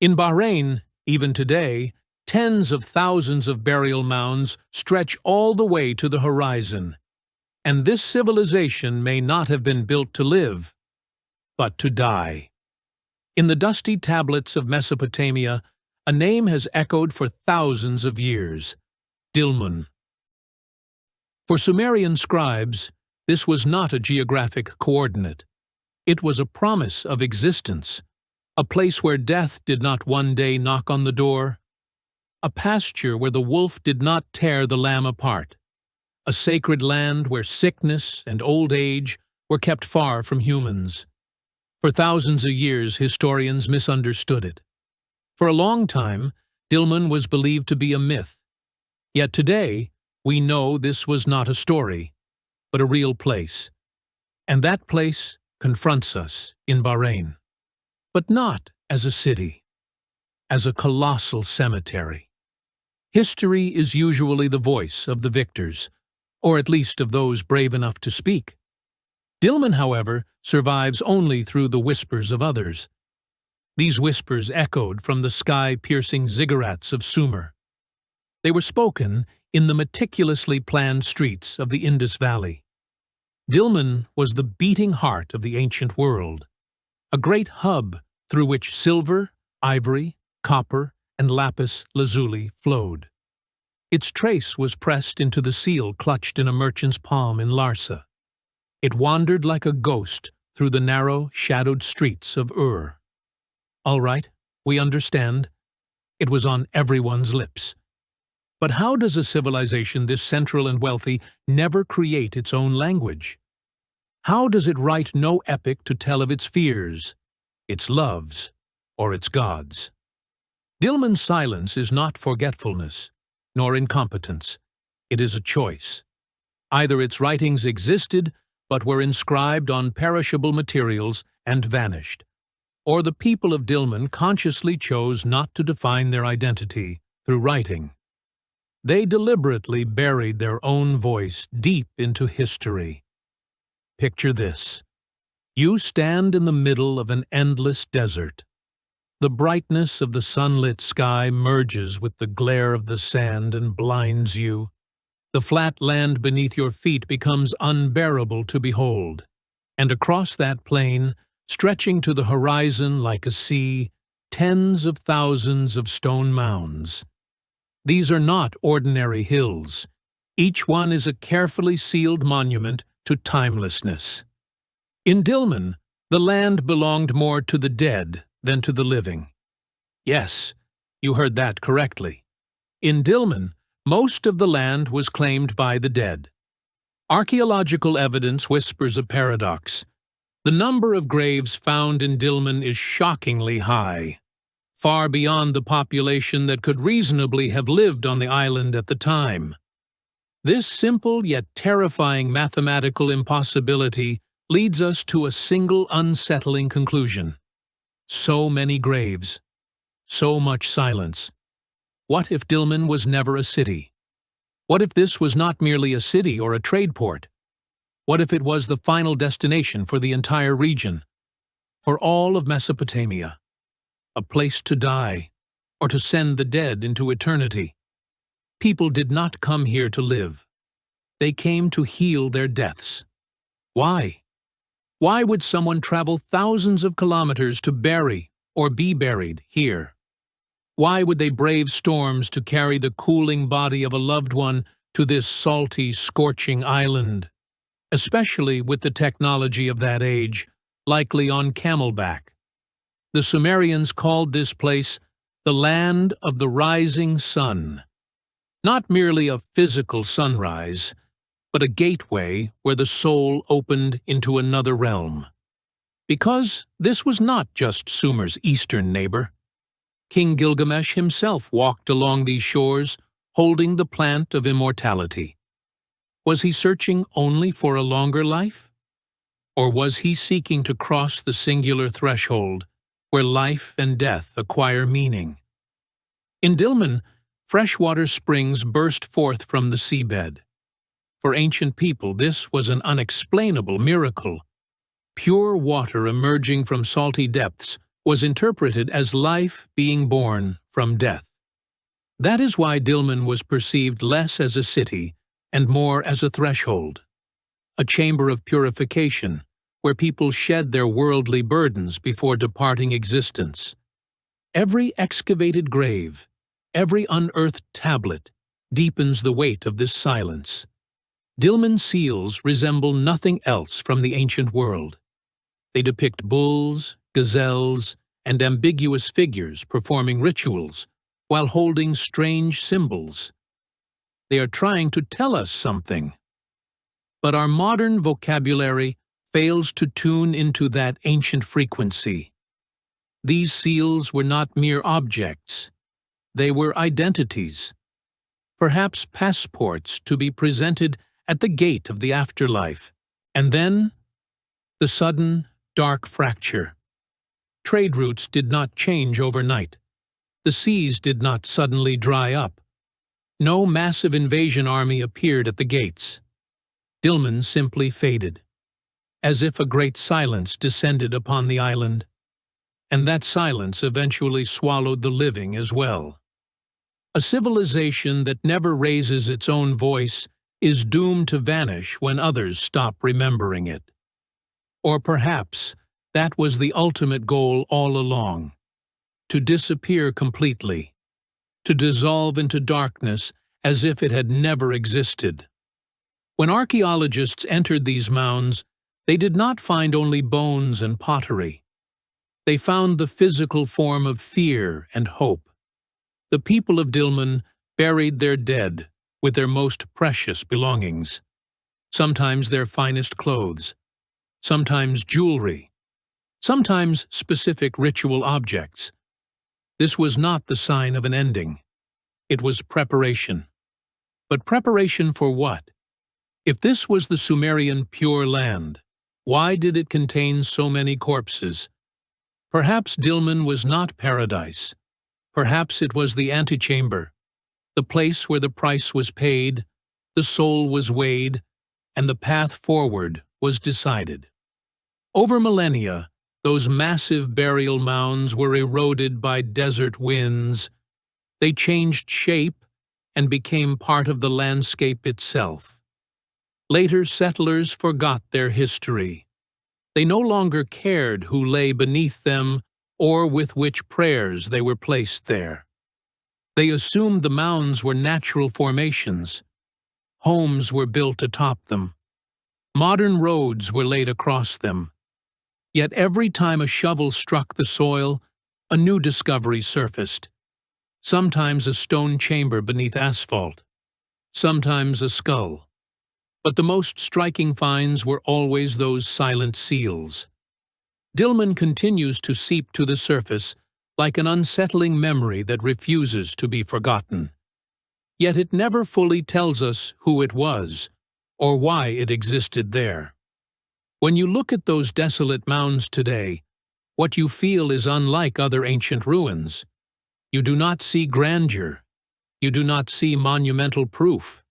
In Bahrain, even today, tens of thousands of burial mounds stretch all the way to the horizon. And this civilization may not have been built to live, but to die. In the dusty tablets of Mesopotamia, a name has echoed for thousands of years: Dilmun. For Sumerian scribes, this was not a geographic coordinate. It was a promise of existence, a place where death did not one day knock on the door, a pasture where the wolf did not tear the lamb apart, a sacred land where sickness and old age were kept far from humans. For thousands of years, historians misunderstood it. For a long time, Dilmun was believed to be a myth. Yet today, we know this was not a story, but a real place. And that place confronts us in Bahrain. But not as a city, as a colossal cemetery. History is usually the voice of the victors, or at least of those brave enough to speak. Dilmun, however, survives only through the whispers of others. These whispers echoed from the sky-piercing ziggurats of Sumer. They were spoken in the meticulously planned streets of the Indus Valley. Dilmun was the beating heart of the ancient world, a great hub through which silver, ivory, copper, and lapis lazuli flowed. Its trace was pressed into the seal clutched in a merchant's palm in Larsa. It wandered like a ghost through the narrow, shadowed streets of Ur. All right, we understand. It was on everyone's lips. But how does a civilization this central and wealthy never create its own language? How does it write no epic to tell of its fears, its loves, or its gods? Dilmun's silence is not forgetfulness, nor incompetence. It is a choice. Either its writings existed, but were inscribed on perishable materials and vanished, or the people of Dilmun consciously chose not to define their identity through writing. They deliberately buried their own voice deep into history. Picture this. You stand in the middle of an endless desert. The brightness of the sunlit sky merges with the glare of the sand and blinds you. The flat land beneath your feet becomes unbearable to behold, and across that plain, stretching to the horizon like a sea, tens of thousands of stone mounds. These are not ordinary hills. Each one is a carefully sealed monument to timelessness. In Dilmun, the land belonged more to the dead than to the living. Yes, you heard that correctly. In Dilmun, most of the land was claimed by the dead. Archaeological evidence whispers a paradox. The number of graves found in Dilmun is shockingly high, far beyond the population that could reasonably have lived on the island at the time. This simple yet terrifying mathematical impossibility leads us to a single unsettling conclusion. So many graves, so much silence. What if Dilmun was never a city? What if this was not merely a city or a trade port? What if it was the final destination for the entire region, for all of Mesopotamia? A place to die, or to send the dead into eternity. People did not come here to live. They came to heal their deaths. Why? Why would someone travel thousands of kilometers to bury or be buried here? Why would they brave storms to carry the cooling body of a loved one to this salty, scorching island? Especially with the technology of that age, likely on camelback. The Sumerians called this place the land of the rising sun. Not merely a physical sunrise, but a gateway where the soul opened into another realm. Because this was not just Sumer's eastern neighbor. King Gilgamesh himself walked along these shores, holding the plant of immortality. Was he searching only for a longer life? Or was he seeking to cross the singular threshold where life and death acquire meaning? In Dilmun, freshwater springs burst forth from the seabed. For ancient people, this was an unexplainable miracle. Pure water emerging from salty depths was interpreted as life being born from death. That is why Dilmun was perceived less as a city and more as a threshold, a chamber of purification where people shed their worldly burdens before departing existence. Every excavated grave, every unearthed tablet, deepens the weight of this silence. Dilmun seals resemble nothing else from the ancient world. They depict bulls, gazelles, and ambiguous figures performing rituals while holding strange symbols. They are trying to tell us something. But our modern vocabulary fails to tune into that ancient frequency. These seals were not mere objects. They were identities, perhaps passports to be presented at the gate of the afterlife. And then, the sudden, dark fracture. Trade routes did not change overnight. The seas did not suddenly dry up. No massive invasion army appeared at the gates. Dilmun simply faded, as if a great silence descended upon the island. And that silence eventually swallowed the living as well. A civilization that never raises its own voice is doomed to vanish when others stop remembering it. Or perhaps that was the ultimate goal all along, to disappear completely, to dissolve into darkness as if it had never existed. When archaeologists entered these mounds, they did not find only bones and pottery. They found the physical form of fear and hope. The people of Dilmun buried their dead with their most precious belongings, sometimes their finest clothes, sometimes jewelry, sometimes specific ritual objects. This was not the sign of an ending. It was preparation. But preparation for what? If this was the Sumerian Pure Land, why did it contain so many corpses? Perhaps Dilmun was not paradise. Perhaps it was the antechamber, the place where the price was paid, the soul was weighed, and the path forward was decided. Over millennia, those massive burial mounds were eroded by desert winds. They changed shape and became part of the landscape itself. Later settlers forgot their history. They no longer cared who lay beneath them or with which prayers they were placed there. They assumed the mounds were natural formations. Homes were built atop them. Modern roads were laid across them. Yet every time a shovel struck the soil, a new discovery surfaced. Sometimes a stone chamber beneath asphalt, sometimes a skull. But the most striking finds were always those silent seals. Dilmun continues to seep to the surface like an unsettling memory that refuses to be forgotten. Yet it never fully tells us who it was or why it existed there. When you look at those desolate mounds today, what you feel is unlike other ancient ruins. You do not see grandeur. You do not see monumental proof.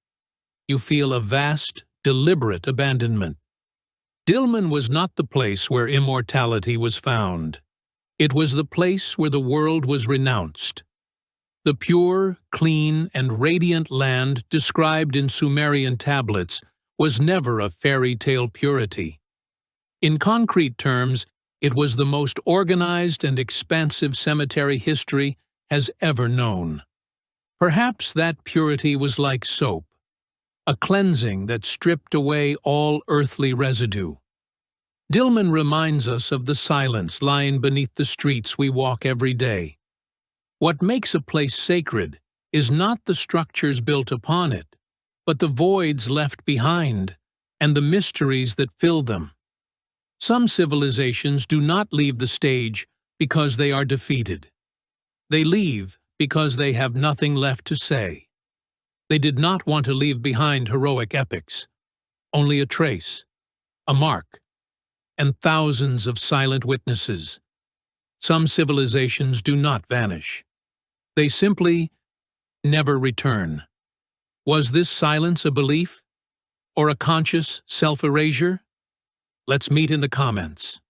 You feel a vast, deliberate abandonment. Dilmun was not the place where immortality was found. It was the place where the world was renounced. The pure, clean, and radiant land described in Sumerian tablets was never a fairy tale purity. In concrete terms, it was the most organized and expansive cemetery history has ever known. Perhaps that purity was like soap, a cleansing that stripped away all earthly residue. Dilmun reminds us of the silence lying beneath the streets we walk every day. What makes a place sacred is not the structures built upon it, but the voids left behind and the mysteries that fill them. Some civilizations do not leave the stage because they are defeated. They leave because they have nothing left to say. They did not want to leave behind heroic epics, only a trace, a mark, and thousands of silent witnesses. Some civilizations do not vanish. They simply never return. Was this silence a belief or a conscious self-erasure? Let's meet in the comments.